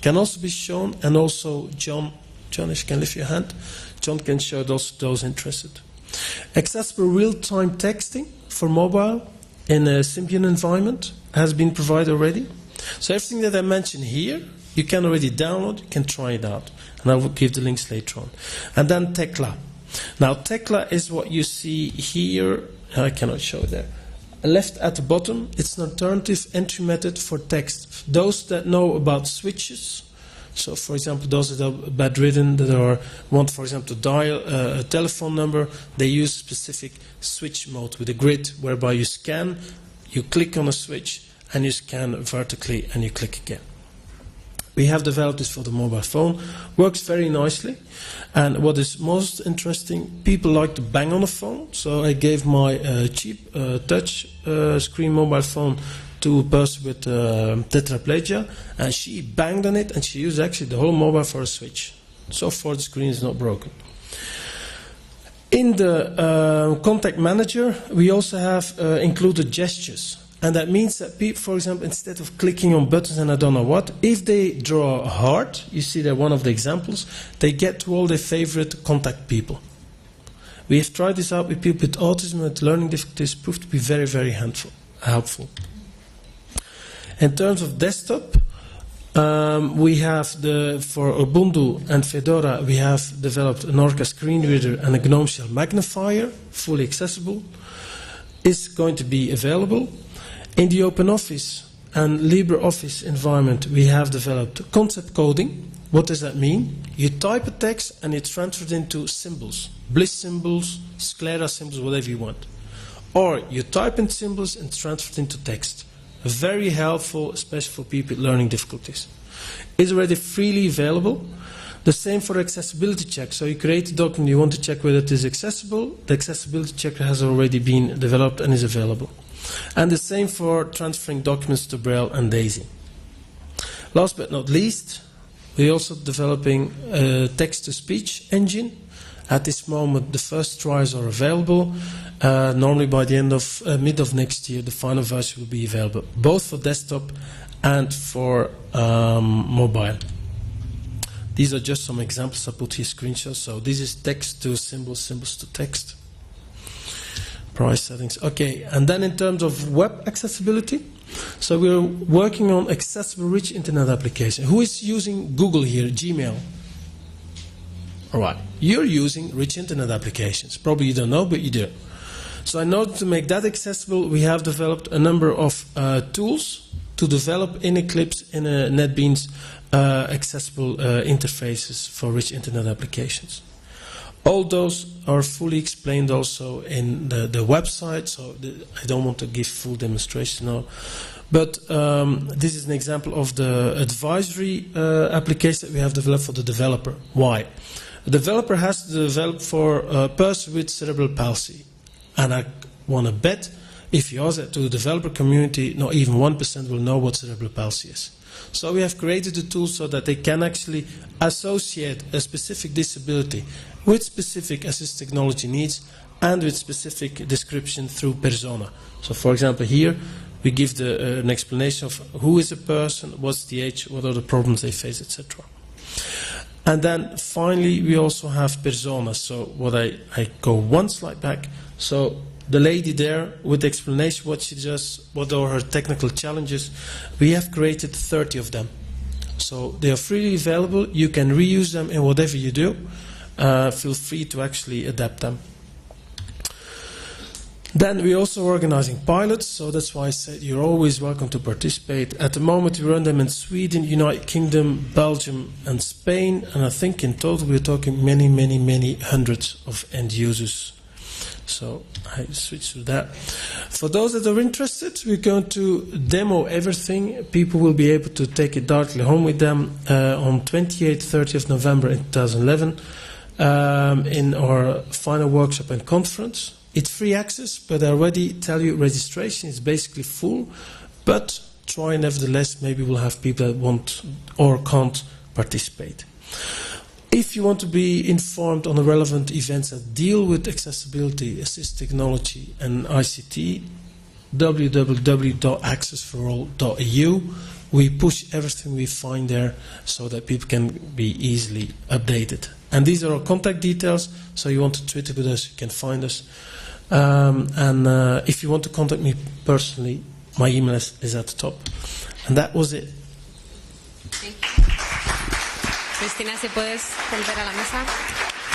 can also be shown, and also John, if you can lift your hand, John can show those interested. Accessible real-time texting for mobile in a Symbian environment has been provided already. So everything that I mentioned here, you can already download, you can try it out. And I will give the links later on. And then Tekla. Now Tekla is what you see here. I cannot show it there. Left at the bottom, it's an alternative entry method for text. Those that know about switches, so for example those that are bedridden, that want for example to dial a telephone number, they use specific switch mode with a grid whereby you scan, you click on a switch and you scan vertically and you click again. We have developed this for the mobile phone, works very nicely, and what is most interesting, people like to bang on the phone, so I gave my cheap touch screen mobile phone to a person with tetraplegia, and she banged on it and she used actually the whole mobile for a switch. So far the screen is not broken. In the contact manager we also have included gestures. And that means that people, for example, instead of clicking on buttons and I don't know what, if they draw a heart, you see that one of the examples, they get to all their favorite contact people. We have tried this out with people with autism and learning difficulties, proved to be very, very helpful. In terms of desktop, we have for Ubuntu and Fedora, we have developed an Orca screen reader and a GNOME Shell magnifier, fully accessible. It's going to be available. In the OpenOffice and LibreOffice environment, we have developed concept coding. What does that mean? You type a text and it's transferred into symbols, bliss symbols, sclera symbols, whatever you want. Or you type in symbols and it's transferred into text. Very helpful, especially for people with learning difficulties. It's already freely available. The same for accessibility check. So you create a document, you want to check whether it is accessible. The accessibility checker has already been developed and is available. And the same for transferring documents to Braille and DAISY. Last but not least, we're also developing a text-to-speech engine. At this moment, the first trials are available. Normally by the end of mid of next year, the final version will be available, both for desktop and for mobile. These are just some examples. I put here screenshots. So this is text to symbols, symbols to text. Price settings. Okay, and then in terms of web accessibility, so we're working on accessible rich internet application. Who is using Google here? Gmail. All right, you're using rich internet applications. Probably you don't know, but you do. So in order to make that accessible, we have developed a number of tools to develop in Eclipse, in NetBeans, accessible interfaces for rich internet applications. All those are fully explained also in the website, so I don't want to give full demonstration now. But this is an example of the advisory application that we have developed for the developer. Why? The developer has to develop for a person with cerebral palsy. And I want to bet, if you ask that to the developer community, not even 1% will know what cerebral palsy is. So we have created a tool so that they can actually associate a specific disability with specific assistive technology needs and with specific description through persona. So for example here we give an explanation of who is a person, what's the age, what are the problems they face, etc. And then finally we also have personas. So what I go one slide back. So the lady there with the explanation what she does, what are her technical challenges, we have created 30 of them. So they are freely available, you can reuse them in whatever you do. Feel free to actually adapt them. Then we're also organizing pilots, so that's why I said you're always welcome to participate. At the moment we run them in Sweden, United Kingdom, Belgium and Spain, and I think in total we're talking many hundreds of end users. So I switch to that. For those that are interested, we're going to demo everything. People will be able to take it directly home with them on 28th, 30th November in 2011 in our final workshop and conference. It's free access, but I already tell you registration is basically full, but try nevertheless, maybe we'll have people that want or can't participate. If you want to be informed on the relevant events that deal with accessibility, assistive technology and ICT, www.accessforall.eu. we push everything we find there so that people can be easily updated. And these are our contact details, so you want to Twitter with us, you can find us. And if you want to contact me personally, my email is at the top. And that was it. Cristina, si puedes volver a la mesa.